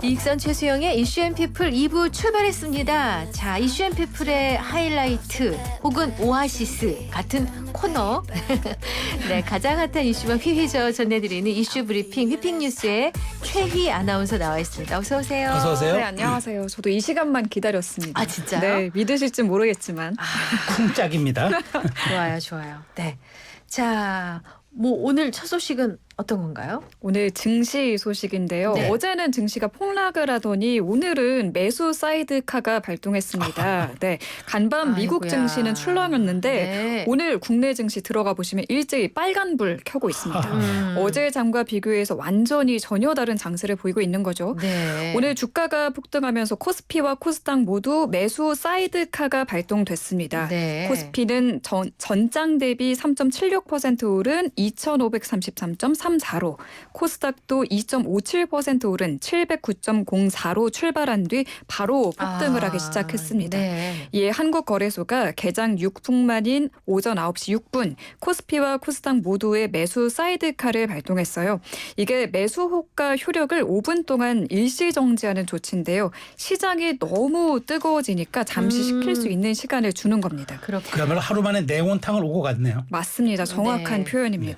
기익선 최수영의 이슈앤피플 2부 출발했습니다. 자, 이슈앤피플의 하이라이트 혹은 오아시스 같은 코너. 네, 가장 핫한 이슈만 휘휘저 전해드리는 이슈 브리핑 휘핑뉴스의 최희 아나운서 나와 있습니다. 어서 오세요. 어서 오세요. 네, 안녕하세요. 저도 이 시간만 기다렸습니다. 아, 진짜요? 네, 믿으실지 모르겠지만. 쿵짝입니다. 좋아요, 좋아요. 네. 자, 뭐 오늘 첫 소식은 어떤 건가요? 오늘 증시 소식인데요. 네. 어제는 증시가 폭락을 하더니 오늘은 매수 사이드카가 발동했습니다. 네, 간밤 미국 아이고야. 증시는 출렁였는데 네. 오늘 국내 증시 들어가 보시면 일제히 빨간불 켜고 있습니다. 어제 장과 비교해서 완전히 전혀 다른 장세를 보이고 있는 거죠. 네. 오늘 주가가 폭등하면서 코스피와 코스닥 모두 매수 사이드카가 발동됐습니다. 네. 코스피는 전장 대비 3.76% 오른 2,533.34로, 코스닥도 2.57% 오른 709.04로 출발한 뒤 바로 폭등을 하기 시작했습니다. 네. 이에 한국거래소가 개장 6분 만인 오전 9시 6분 코스피와 코스닥 모두의 매수 사이드카를 발동했어요. 이게 매수 호가 효력을 5분 동안 일시 정지하는 조치인데요. 시장이 너무 뜨거워지니까 잠시 식힐 수 있는 시간을 주는 겁니다. 그렇군요. 그야말로 하루 만에 냉온탕을 오고 갔네요. 맞습니다. 정확한 네. 표현입니다.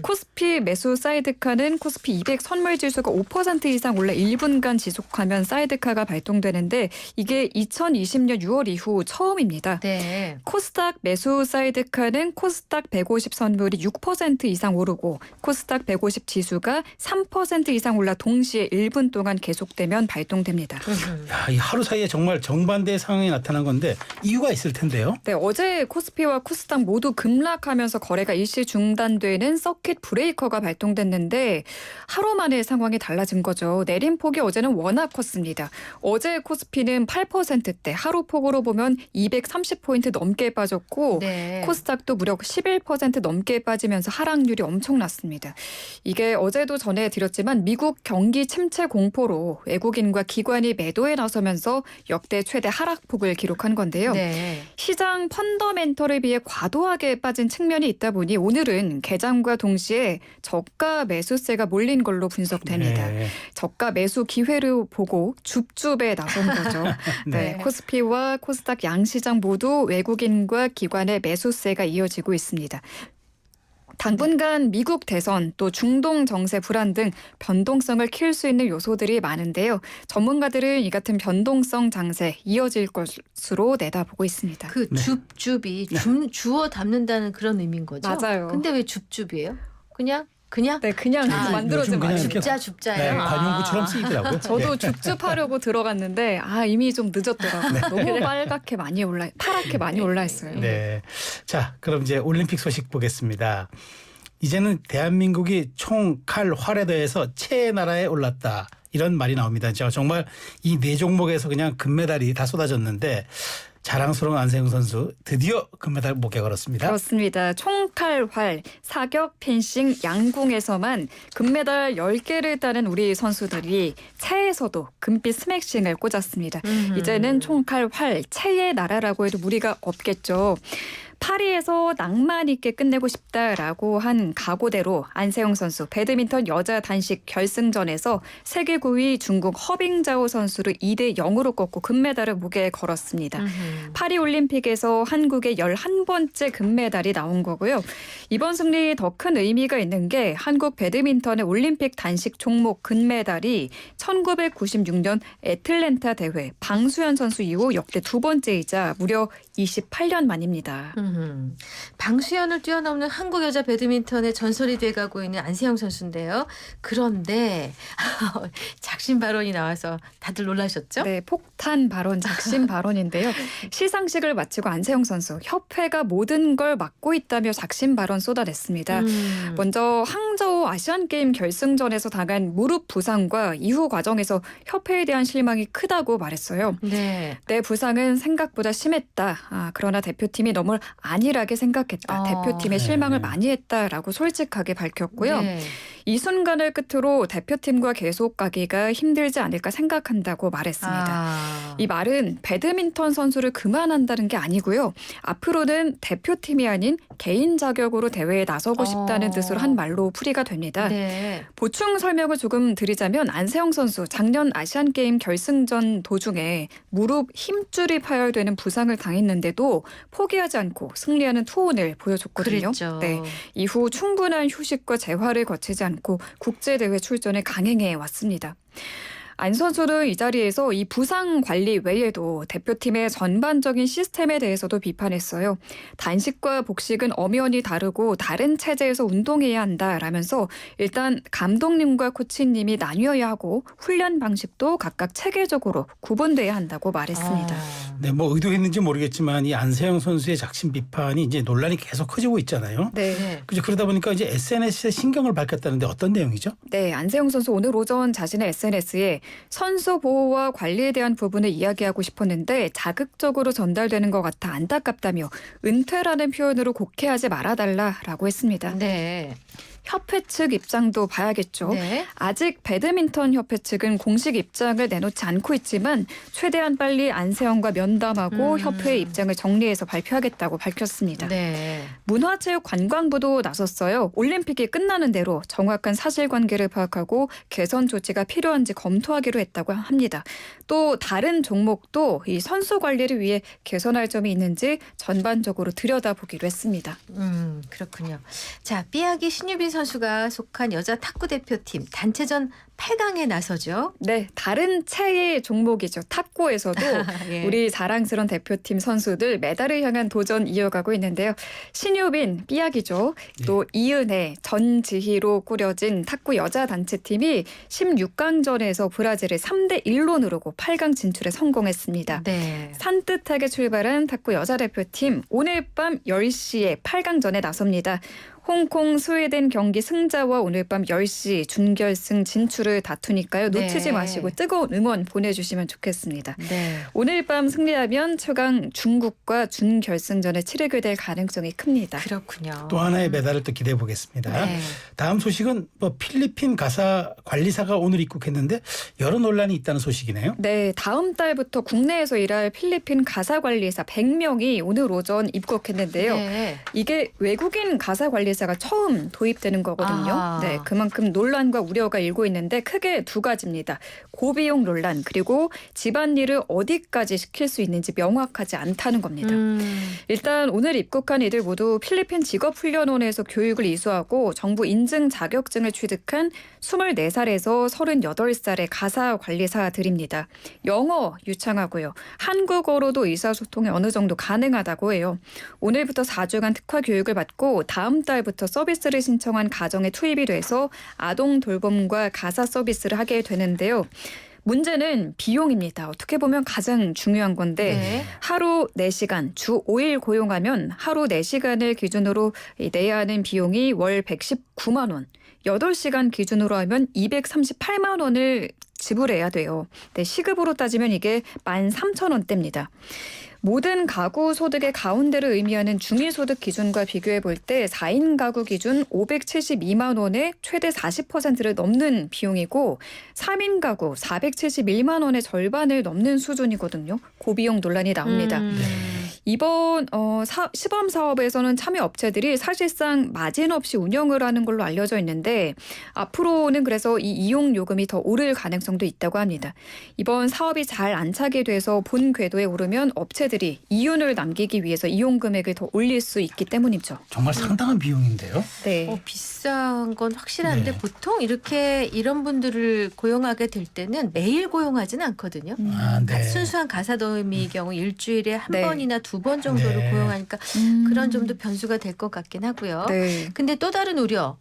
코스피 매수 사이드카는 코스피 200 선물지수가 5% 이상 올라 1분간 지속하면 사이드카가 발동되는데 이게 2020년 6월 이후 처음입니다. 네. 코스닥 매수 사이드카는 코스닥 150 선물이 6% 이상 오르고 코스닥 150 지수가 3% 이상 올라 동시에 1분 동안 계속되면 발동됩니다. 야, 이 하루 사이에 정말 정반대의 상황이 나타난 건데 이유가 있을 텐데요. 네, 어제 코스피와 코스닥 모두 급락하면서 거래가 일시 중단되는 서킷 브레이커가 발동됐는데 하루 만에 상황이 달라진 거죠. 내림폭이 어제는 워낙 컸습니다. 어제 코스피는 8%대, 하루 폭으로 보면 230포인트 넘게 빠졌고 네. 코스닥도 무려 11% 넘게 빠지면서 하락률이 엄청났습니다. 이게 어제도 전해드렸지만 미국 경기 침체 공포로 외국인과 기관이 매도에 나서면서 역대 최대 하락폭을 기록한 건데요. 네. 시장 펀더멘털에 비해 과도하게 빠진 측면이 있다 보니 오늘은 개장과 동시에 저가 매수세가 몰린 걸로 분석됩니다. 네. 저가 매수 기회를 보고 줍줍에 나선 거죠. 네. 네, 코스피와 코스닥 양시장 모두 외국인과 기관의 매수세가 이어지고 있습니다. 당분간 미국 대선 또 중동 정세 불안 등 변동성을 키울 수 있는 요소들이 많은데요. 전문가들은 이 같은 변동성 장세 이어질 것으로 내다보고 있습니다. 그 네. 줍줍이 주워 담는다는 그런 의미인 거죠? 맞아요. 근데 왜 줍줍이에요? 그냥? 네, 그냥 아, 만들어진 요즘 그냥 말이에요. 이렇게 줍자예요? 네, 관용구처럼 쓰이더라고요. 저도 네. 줍줍하려고 들어갔는데 이미 좀 늦었더라고요. 너무 빨갛게 많이 파랗게 많이 올라 있어요. 네. 자, 그럼 이제 올림픽 소식 보겠습니다. 이제는 대한민국이 총, 칼, 활에 더해서 최애 나라에 올랐다. 이런 말이 나옵니다. 정말 이 네 종목에서 그냥 금메달이 다 쏟아졌는데 자랑스러운 안세영 선수 드디어 금메달 목에 걸었습니다. 그렇습니다. 총칼, 활, 사격, 펜싱, 양궁에서만 금메달 10개를 따는 우리 선수들이 체에서도 금빛 스매싱을 꽂았습니다. 이제는 총칼, 활, 체의 나라라고 해도 무리가 없겠죠. 파리에서 낭만 있게 끝내고 싶다라고 한 각오대로 안세영 선수 배드민턴 여자 단식 결승전에서 세계 9위 중국 허빙자오 선수를 2대 0으로 꺾고 금메달을 목에 걸었습니다. 파리올림픽에서 한국의 11번째 금메달이 나온 거고요. 이번 승리 더 큰 의미가 있는 게 한국 배드민턴의 올림픽 단식 종목 금메달이 1996년 애틀랜타 대회 방수현 선수 이후 역대 두 번째이자 무려 28년 만입니다. 방수현을 뛰어넘는 한국 여자 배드민턴의 전설이 돼가고 있는 안세영 선수인데요. 그런데 작심 발언이 나와서 다들 놀라셨죠? 네, 폭탄 발언, 작심 발언인데요. 시상식을 마치고 안세영 선수 협회가 모든 걸 막고 있다며 작심 발언 쏟아냈습니다. 먼저 항저우 아시안게임 결승전에서 당한 무릎 부상과 이후 과정에서 협회에 대한 실망이 크다고 말했어요. 네. 내 부상은 생각보다 심했다. 그러나 대표팀이 너무 안일하게 생각했다. 대표팀에 실망을 많이 했다라고 솔직하게 밝혔고요. 네. 이 순간을 끝으로 대표팀과 계속 가기가 힘들지 않을까 생각한다고 말했습니다. 이 말은 배드민턴 선수를 그만한다는 게 아니고요. 앞으로는 대표팀이 아닌 개인 자격으로 대회에 나서고 싶다는 뜻으로 한 말로 풀이가 됩니다. 네. 보충 설명을 조금 드리자면 안세영 선수 작년 아시안게임 결승전 도중에 무릎 힘줄이 파열되는 부상을 당했는데도 포기하지 않고 승리하는 투혼을 보여줬거든요. 그랬죠. 네, 이후 충분한 휴식과 재활을 거치지 않고 국제대회 출전에 강행해 왔습니다. 안 선수는 이 자리에서 이 부상 관리 외에도 대표팀의 전반적인 시스템에 대해서도 비판했어요. 단식과 복식은 엄연히 다르고 다른 체제에서 운동해야 한다라면서 일단 감독님과 코치님이 나뉘어야 하고 훈련 방식도 각각 체계적으로 구분돼야 한다고 말했습니다. 네, 뭐 의도했는지 모르겠지만 이 안세영 선수의 작심 비판이 이제 논란이 계속 커지고 있잖아요. 네. 그죠. 그러다 보니까 이제 SNS에 신경을 밝혔다는데 어떤 내용이죠? 네, 안세영 선수 오늘 오전 자신의 SNS에 선수 보호와 관리에 대한 부분을 이야기하고 싶었는데 자극적으로 전달되는 것 같아 안타깝다며 은퇴라는 표현으로 곡해하지 말아달라라고 했습니다. 네. 협회 측 입장도 봐야겠죠. 네. 아직 배드민턴 협회 측은 공식 입장을 내놓지 않고 있지만 최대한 빨리 안세영과 면담하고 협회의 입장을 정리해서 발표하겠다고 밝혔습니다. 네. 문화체육관광부도 나섰어요. 올림픽이 끝나는 대로 정확한 사실관계를 파악하고 개선 조치가 필요한지 검토하기로 했다고 합니다. 또 다른 종목도 이 선수 관리를 위해 개선할 점이 있는지 전반적으로 들여다보기로 했습니다. 그렇군요. 자, 삐약이 신유빈 선수가 속한 여자 탁구 대표팀 단체전 8강에 나서죠. 네, 다른 체의 종목이죠. 탁구에서도 예. 우리 자랑스러운 대표팀 선수들 메달을 향한 도전 이어가고 있는데요. 신유빈, 삐약이죠. 또 이은혜, 전지희로 꾸려진 탁구 여자 단체팀이 16강전에서 브라질을 3대1로 누르고 8강 진출에 성공했습니다. 네. 산뜻하게 출발한 탁구 여자 대표팀 오늘 밤 10시에 8강전에 나섭니다. 홍콩, 스웨덴 경기 승자와 오늘 밤 10시 준결승 진출을 다투니까요. 놓치지 네. 마시고 뜨거운 응원 보내주시면 좋겠습니다. 네. 오늘 밤 승리하면 최강 중국과 준결승전에 치르게 될 가능성이 큽니다. 그렇군요. 또 하나의 메달을 또 기대해 보겠습니다. 네. 다음 소식은 뭐 필리핀 가사 관리사가 오늘 입국했는데 여러 논란이 있다는 소식이네요. 네, 다음 달부터 국내에서 일할 필리핀 가사관리사 100명이 오늘 오전 입국했는데요. 네. 이게 외국인 가사관리사가 처음 도입되는 거거든요. 아. 네, 그만큼 논란과 우려가 일고 있는데 크게 두 가지입니다. 고비용 논란 그리고 집안일을 어디까지 시킬 수 있는지 명확하지 않다는 겁니다. 일단 오늘 입국한 이들 모두 필리핀 직업훈련원에서 교육을 이수하고 정부 인증 자격증을 취득한 24살에서 38살의 가사관리사들입니다. 영어 유창하고요. 한국어로도 의사소통이 어느 정도 가능하다고 해요. 오늘부터 4주간 특화 교육을 받고 다음 달부터 서비스를 신청한 가정에 투입이 돼서 아동 돌봄과 가사 서비스를 하게 되는데요. 문제는 비용입니다. 어떻게 보면 가장 중요한 건데 네. 하루 4시간, 주 5일 고용하면 하루 4시간을 기준으로 내야 하는 비용이 월 119만 원, 8시간 기준으로 하면 238만 원을 지불해야 돼요. 네, 시급으로 따지면 이게 13,000원대입니다. 모든 가구 소득의 가운데를 의미하는 중위소득 기준과 비교해 볼 때 4인 가구 기준 572만 원의 최대 40%를 넘는 비용이고 3인 가구 471만 원의 절반을 넘는 수준이거든요. 고비용 논란이 나옵니다. 이번 시범 사업에서는 참여 업체들이 사실상 마진 없이 운영을 하는 걸로 알려져 있는데 앞으로는 그래서 이 이용 요금이 더 오를 가능성도 있다고 합니다. 이번 사업이 잘 안 차게 돼서 본 궤도에 오르면 업체들이 이윤을 남기기 위해서 이용 금액을 더 올릴 수 있기 때문이죠. 정말 상당한 비용인데요. 네. 비싼 건 확실한데 네. 보통 이런 분들을 고용하게 될 때는 매일 고용하지는 않거든요. 아, 네. 순수한 가사도우미의 경우 일주일에 한 네. 번이나 두 번 정도를 네. 고용하니까 그런 점도 변수가 될 것 같긴 하고요. 네. 근데 또 다른 우려.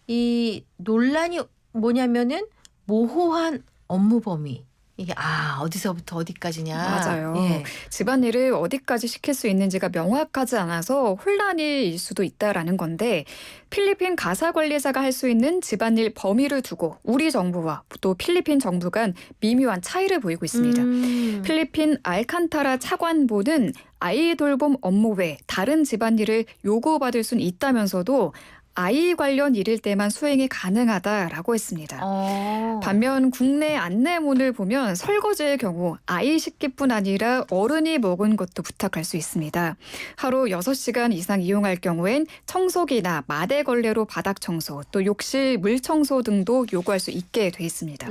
이 논란이 뭐냐면은 모호한 업무 범위. 이게 어디서부터 어디까지냐. 맞아요. 예. 집안일을 어디까지 시킬 수 있는지가 명확하지 않아서 혼란일 수도 있다라는 건데 필리핀 가사관리사가 할 수 있는 집안일 범위를 두고 우리 정부와 또 필리핀 정부 간 미묘한 차이를 보이고 있습니다. 필리핀 알칸타라 차관보는 아이 돌봄 업무 외 다른 집안일을 요구받을 수는 있다면서도 아이 관련 일일 때만 수행이 가능하다라고 했습니다. 어. 반면 국내 안내문을 보면 설거지의 경우 아이 식기뿐 아니라 어른이 먹은 것도 부탁할 수 있습니다. 하루 6시간 이상 이용할 경우엔 청소기나 마대 걸레로 바닥 청소, 또 욕실 물 청소 등도 요구할 수 있게 돼 있습니다.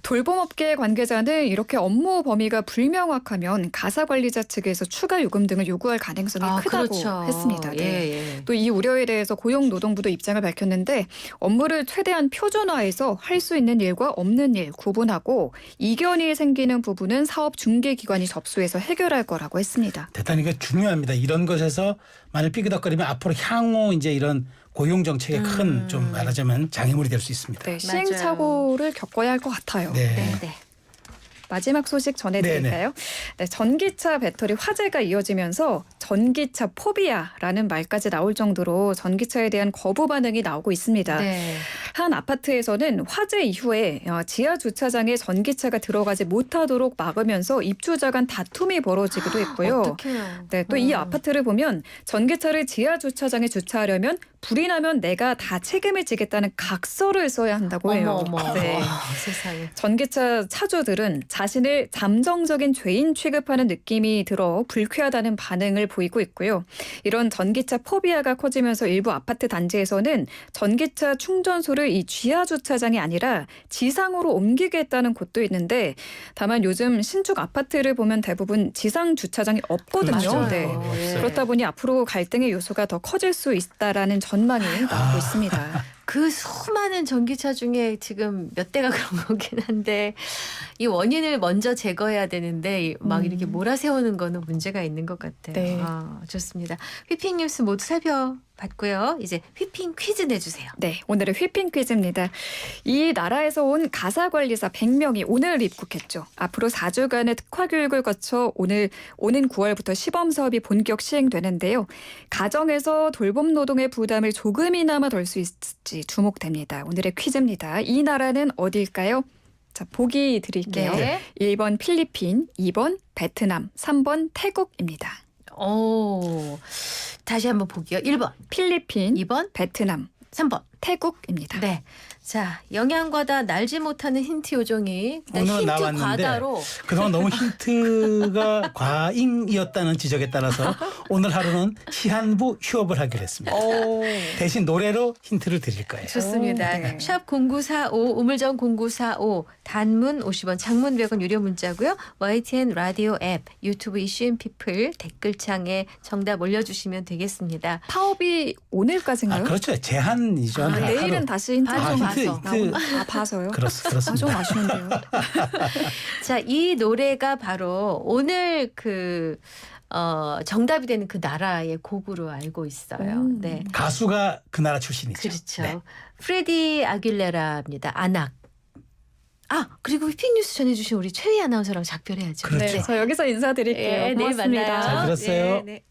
돌봄업계 관계자는 이렇게 업무 범위가 불명확하면 가사관리자 측에서 추가 요금 등을 요구할 가능성이 크다고 그렇죠. 했습니다. 네. 예, 예. 또 이 우려에 대해서 고용노동부도 입장을 밝혔는데 업무를 최대한 표준화해서 할 수 있는 일과 없는 일 구분하고 이견이 생기는 부분은 사업 중개기관이 접수해서 해결할 거라고 했습니다. 대단히 그 중요합니다. 이런 것에서 만약 삐그덕거리면 앞으로 향후 이제 이런 고용 정책에 큰 좀 말하자면 장애물이 될 수 있습니다. 네, 시행착오를 겪어야 할 것 같아요. 네. 네, 네. 마지막 소식 전해드릴까요? 네, 전기차 배터리 화재가 이어지면서 전기차 포비아라는 말까지 나올 정도로 전기차에 대한 거부 반응이 나오고 있습니다. 네. 한 아파트에서는 화재 이후에 지하 주차장에 전기차가 들어가지 못하도록 막으면서 입주자 간 다툼이 벌어지기도 했고요. 어떡해요. 네, 또 이 아파트를 보면 전기차를 지하 주차장에 주차하려면 불이 나면 내가 다 책임을 지겠다는 각서를 써야 한다고 해요. 어머. 네. 세상에. 전기차 차주들은 자신을 잠정적인 죄인 취급하는 느낌이 들어 불쾌하다는 반응을 보이고 있고요. 이런 전기차 포비아가 커지면서 일부 아파트 단지에서는 전기차 충전소를 이 지하 주차장이 아니라 지상으로 옮기겠다는 곳도 있는데 다만 요즘 신축 아파트를 보면 대부분 지상 주차장이 없거든요. 맞아요. 네. 예. 그렇다 보니 앞으로 갈등의 요소가 더 커질 수 있다라는 전망이 나오고 있습니다. 그 수많은 전기차 중에 지금 몇 대가 그런 거긴 한데 이 원인을 먼저 제거해야 되는데 막 이렇게 몰아세우는 거는 문제가 있는 것 같아요. 네. 좋습니다. 휘핑 뉴스 모두 살펴봤고요. 이제 휘핑 퀴즈 내주세요. 네, 오늘의 휘핑 퀴즈입니다. 이 나라에서 온 가사관리사 100명이 오늘 입국했죠. 앞으로 4주간의 특화 교육을 거쳐 오는 9월부터 시범 사업이 본격 시행되는데요. 가정에서 돌봄 노동의 부담을 조금이나마 덜 수 있을지 주목됩니다. 오늘의 퀴즈입니다. 이 나라는 어디일까요? 자, 보기 드릴게요. 네. 1번 필리핀, 2번 베트남, 3번 태국입니다. 다시 한번 보기요. 1번, 필리핀, 2번, 베트남, 3번. 태국입니다. 네. 자, 영양과다 날지 못하는 힌트 요정이 일단 오늘 힌트 나왔는데 과다로 그동안 너무 힌트가 과잉이었다는 지적에 따라서 오늘 하루는 시한부 휴업을 하기로 했습니다. 대신 노래로 힌트를 드릴 거예요. 좋습니다. 네. 샵 0945 우물정 0945 단문 50원 장문 100원 유료 문자고요. YTN 라디오 앱 유튜브 이슈앤피플 댓글창에 정답 올려주시면 되겠습니다. 파업이 오늘까지인가요? 그렇죠. 제한이죠. 내일은 다시 힌트 봐서. 힌트. 봐서요. 그렇습니다. 좀 아쉬운데요. 자, 이 노래가 바로 오늘 정답이 되는 그 나라의 곡으로 알고 있어요. 네. 가수가 그 나라 출신이죠. 그렇죠. 네. 프레디 아길레라입니다. 아낙. 그리고 휘핑 뉴스 전해주신 우리 최희 아나운서랑 작별해야죠. 그렇죠. 네, 저 여기서 인사드릴게요. 네, 내일 고맙습니다. 만나요. 잘 들었어요. 네, 네.